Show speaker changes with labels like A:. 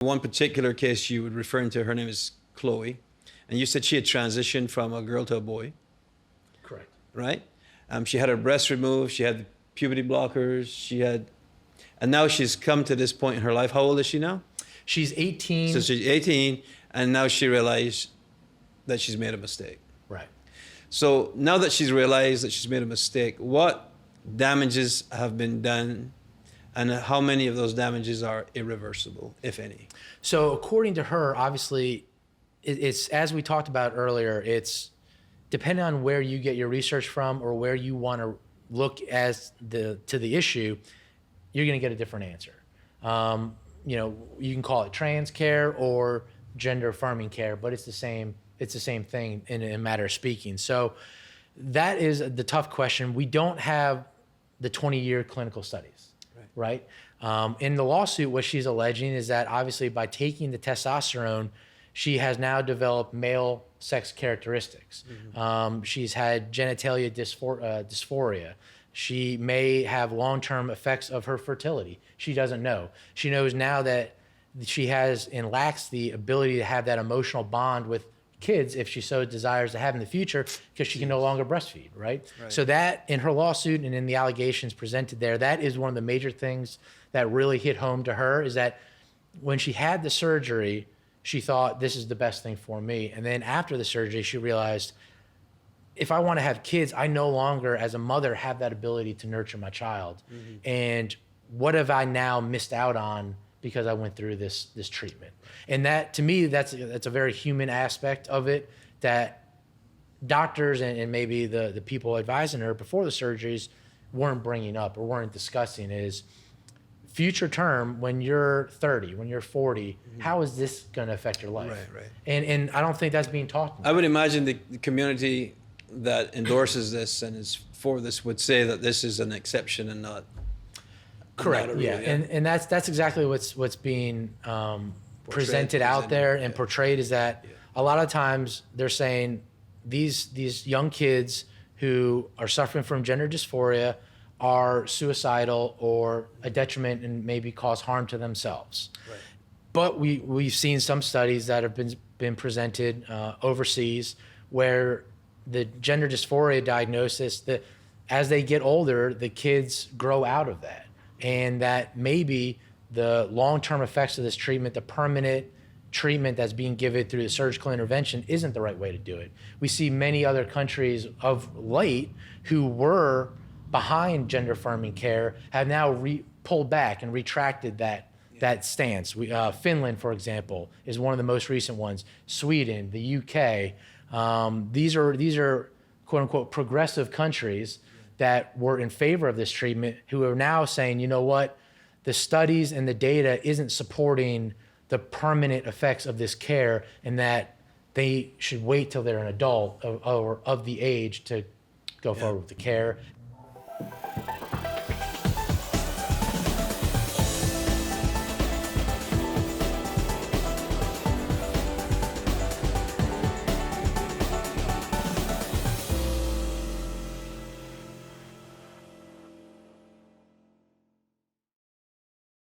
A: One particular case you were referring to, her name is Chloe, and you said she had transitioned from a girl to a boy.
B: Correct.
A: Right? She had her breast removed, she had puberty blockers, and now she's come to this point in her life. How old is she now?
B: She's 18.
A: So she's 18, and now she realized that she's made a mistake.
B: Right.
A: So now that she's realized that she's made a mistake, what damages have been done, and how many of those damages are irreversible, if any?
B: So according to her, obviously, it's as we talked about earlier, it's depending on where you get your research from or where you want to look to the issue, you're going to get a different answer. You can call it trans care or gender affirming care, but it's the same thing in a matter of speaking. So that is the tough question. We don't have the 20-year clinical studies, right? In the lawsuit, what she's alleging is that obviously by taking the testosterone, she has now developed male sex characteristics. Mm-hmm. She's had genitalia dysphoria. She may have long-term effects of her fertility. She doesn't know. She knows now that she has and lacks the ability to have that emotional bond with kids if she so desires to have in the future, because she can no longer breastfeed, right? So that in her lawsuit and in the allegations presented there, that is one of the major things that really hit home to her, is that when she had the surgery, she thought, this is the best thing for me. And then after the surgery, she realized, if I want to have kids, I no longer, as a mother, have that ability to nurture my child. Mm-hmm. And what have I now missed out on because I went through this treatment? And that, to me, that's a very human aspect of it that doctors and maybe the people advising her before the surgeries weren't bringing up or weren't discussing, is future term, when you're 30, when you're 40, mm-hmm. how is this going to affect your life?
A: Right.
B: And I don't think that's being talked about.
A: I would imagine the community that endorses this and is for this would say that this is an exception and not.
B: Correct.
A: Not a rule,
B: yeah. And that's exactly what's being presented out there and portrayed, is that a lot of times they're saying these young kids who are suffering from gender dysphoria are suicidal or a detriment and maybe cause harm to themselves. Right. But we've seen some studies that have been presented overseas where the gender dysphoria diagnosis, that as they get older, the kids grow out of that, and that maybe the long-term effects of this treatment, the permanent treatment that's being given through the surgical intervention, isn't the right way to do it. We see many other countries of late who were behind gender affirming care have now pulled back and retracted that stance. Finland, for example, is one of the most recent ones. Sweden, the UK. These are quote unquote progressive countries that were in favor of this treatment, who are now saying, you know what, the studies and the data isn't supporting the permanent effects of this care, and that they should wait till they're an adult or of the age to go forward with the care.